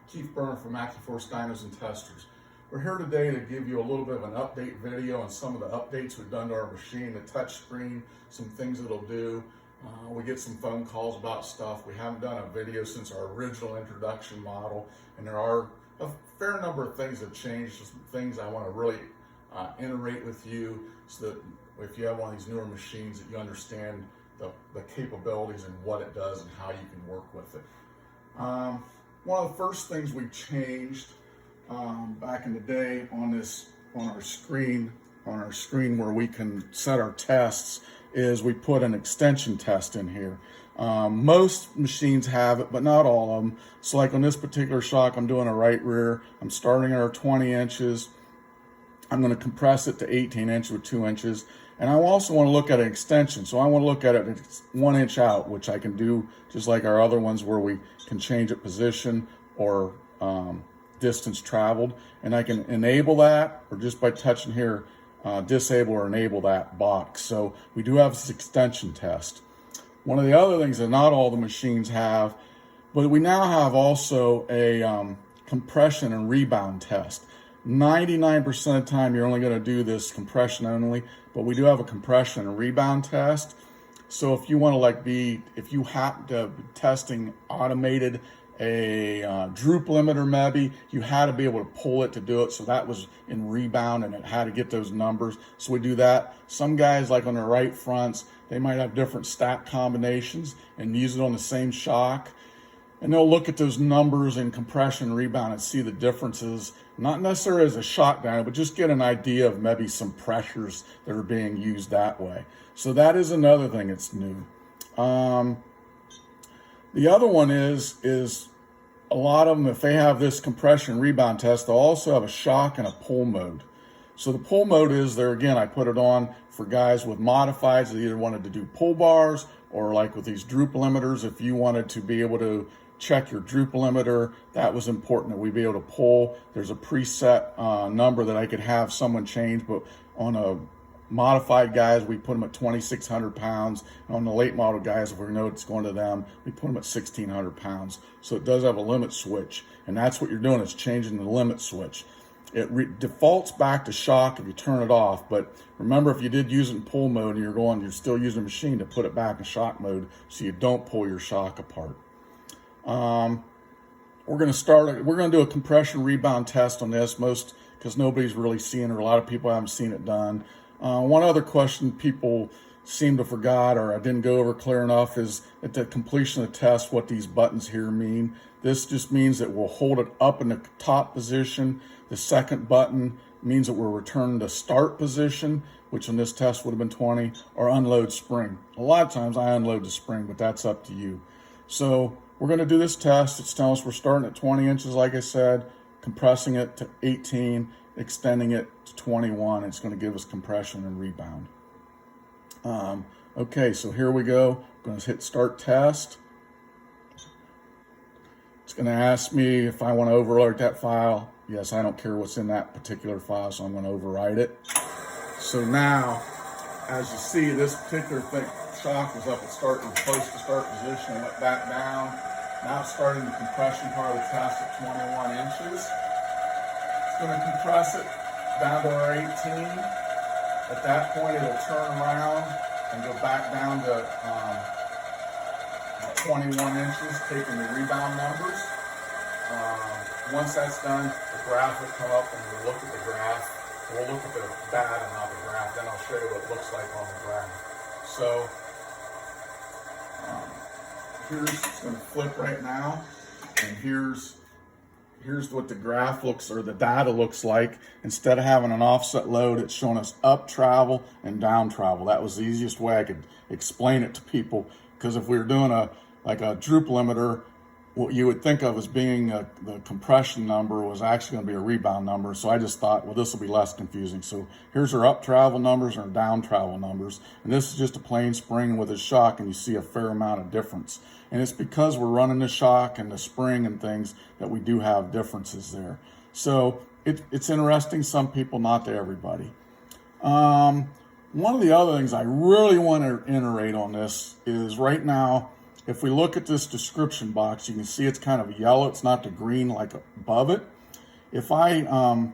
Keith Burner from AccuForce Dynos and Testers. We're here today to give you a little bit of an update video on some of the updates we've done to our machine, the touch screen, some things it'll do. We get some phone calls about stuff. We haven't done a video since our original introduction model, and there are a fair number of things that have changed, some things I want to really iterate with you so that if you have one of these newer machines that you understand the capabilities and what it does and how you can work with it. One of the first things we changed back in the day on our screen where we can set our tests is we put an extension test in here. Most machines have it, but not all of them. So like on this particular shock, I'm doing a right rear. I'm starting at our 20 inches. I'm going to compress it to 18 inches with 2 inches. And I also want to look at an extension. So I want to look at it 1 inch out, which I can do just like our other ones where we can change it position or distance traveled. And I can enable that, or just by touching here, disable or enable that box. So we do have this extension test. One of the other things that not all the machines have, but we now have also a compression and rebound test. 99% of the time you're only going to do this compression only, but we do have a compression and rebound test. So if you want to if you happen to be testing automated a droop limiter maybe, you had to be able to pull it to do it. So that was in rebound and it had to get those numbers. So we do that. Some guys like on the right fronts, they might have different stack combinations and use it on the same shock. And they'll look at those numbers in compression and rebound and see the differences, not necessarily as a shock dyno, but just get an idea of maybe some pressures that are being used that way. So that is another thing that's new. The other one is a lot of them, if they have this compression rebound test, they'll also have a shock and a pull mode. So the pull mode is there, again, I put it on for guys with modifieds that either wanted to do pull bars or like with these droop limiters, if you wanted to be able to check your droop limiter, that was important that we be able to pull. There's a preset number that I could have someone change, but on a modified guys, we put them at 2,600 pounds. On the late model guys, if we know it's going to them, we put them at 1,600 pounds. So it does have a limit switch, and that's what you're doing is changing the limit switch. It defaults back to shock if you turn it off, but remember if you did use it in pull mode and you're still using the machine to put it back in shock mode so you don't pull your shock apart. We're going to do a compression rebound test on this, because nobody's really seeing it, or a lot of people haven't seen it done. One other question people seem to forgot, or I didn't go over clear enough, is at the completion of the test what these buttons here mean. This just means that we'll hold it up in the top position. The second button means that we're returning to start position, which in this test would have been 20, or unload spring. A lot of times I unload the spring, but that's up to you. So we're going to do this test. It's telling us we're starting at 20 inches, like I said, compressing it to 18, extending it to 21. It's going to give us compression and rebound. Okay, so here we go. I'm going to hit start test. It's going to ask me if I want to overwrite that file. Yes, I don't care what's in that particular file, so I'm going to overwrite it. So now, as you see, this particular shock was up at close to start position. I went back down. Now it's starting the compression part of the test at 21 inches. It's going to compress it down to our 18. At that point, it'll turn around and go back down to 21 inches, taking the rebound numbers. Once that's done, the graph will come up and we'll look at the graph. We'll look at the data, not the graph. Then I'll show you what it looks like on the graph. So it's going to flip right now, and here's what the graph looks, or the data looks like. Instead of having an offset load, it's showing us up travel and down travel. That was the easiest way I could explain it to people, because if we were doing a droop limiter, what you would think of as being the compression number was actually going to be a rebound number. So I just thought, well, this will be less confusing. So here's our up travel numbers and our down travel numbers. And this is just a plain spring with a shock, and you see a fair amount of difference. And it's because we're running the shock and the spring and things that we do have differences there. So it's interesting. Some people, not to everybody. One of the other things I really want to iterate on this is right now, if we look at this description box, you can see it's kind of yellow. It's not the green like above it. If I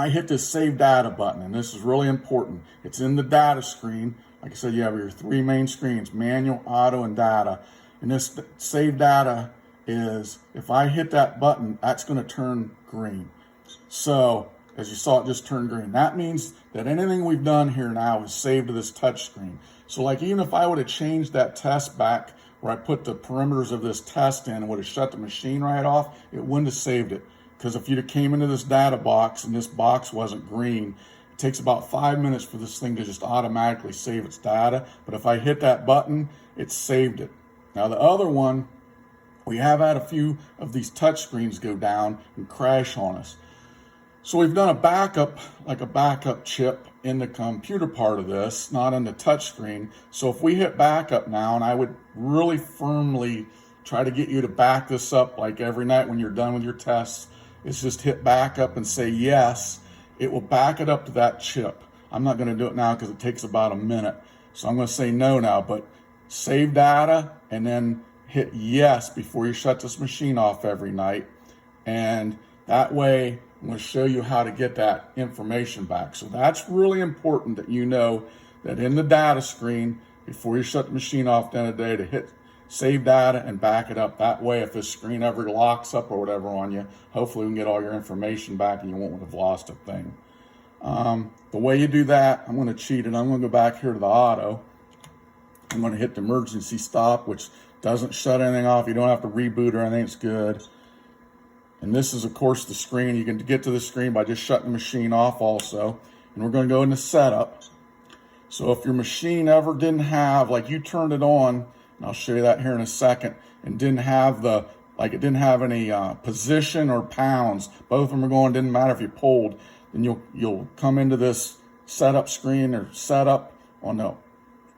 hit this Save Data button, and this is really important, it's in the data screen. Like I said, you have your three main screens, manual, auto, and data. And this Save Data is, if I hit that button, that's going to turn green. So, as you saw, it just turned green. That means that anything we've done here now is saved to this touch screen. So like even if I would have changed that test back where I put the perimeters of this test in and would have shut the machine right off, it wouldn't have saved it. Because if you'd have came into this data box and this box wasn't green, it takes about 5 minutes for this thing to just automatically save its data. But if I hit that button, it saved it. Now the other one, we have had a few of these touch screens go down and crash on us. So we've done a backup, like a backup chip in the computer part of this, not in the touch screen. So if we hit backup now, and I would really firmly try to get you to back this up like every night when you're done with your tests, is just hit backup and say yes. It will back it up to that chip. I'm not going to do it now because it takes about a minute. So I'm going to say no now, but save data and then hit yes before you shut this machine off every night. And that way, I'm going to show you how to get that information back. So that's really important that you know that in the data screen, before you shut the machine off at the end of the day, to hit save data and back it up. That way, if this screen ever locks up or whatever on you, hopefully we can get all your information back and you won't have lost a thing. The way you do that, I'm going to cheat it. I'm going to go back here to the auto. I'm going to hit the emergency stop, which doesn't shut anything off. You don't have to reboot or anything. It's good. And this is, of course, the screen. You can get to the screen by just shutting the machine off also. And we're going to go into setup. So if your machine ever didn't have, like you turned it on, and I'll show you that here in a second, and didn't have the, like it didn't have any position or pounds, both of them are going, didn't matter if you pulled, then you'll come into this setup screen or setup on the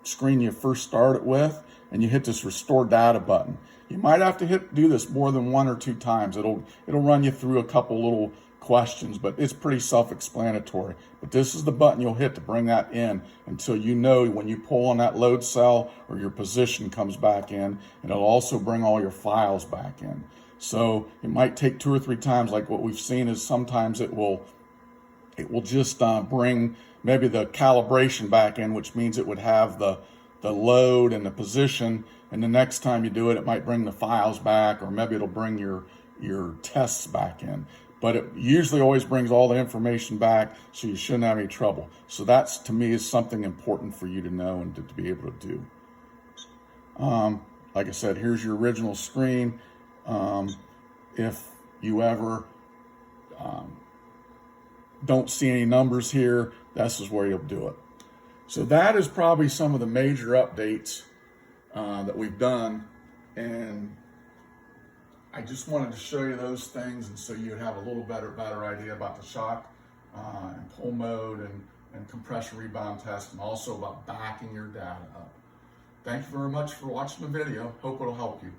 screen you first started with, and you hit this restore data button. You might have to do this more than 1 or 2 times. It'll run you through a couple little questions, but it's pretty self-explanatory. But this is the button you'll hit to bring that in until you know when you pull on that load cell or your position comes back in, and it'll also bring all your files back in. So it might take 2 or 3 times. Like what we've seen is sometimes it will just bring maybe the calibration back in, which means it would have the load and the position, and the next time you do it, it might bring the files back, or maybe it'll bring your tests back in. But it usually always brings all the information back, so you shouldn't have any trouble. So that's, to me, is something important for you to know and to be able to do. Like I said, here's your original screen. If you ever don't see any numbers here, this is where you'll do it. So that is probably some of the major updates that we've done, and I just wanted to show you those things, and so you'd have a little better idea about the shock and pull mode and compression rebound test, and also about backing your data up. Thank you very much for watching the video. Hope it'll help you.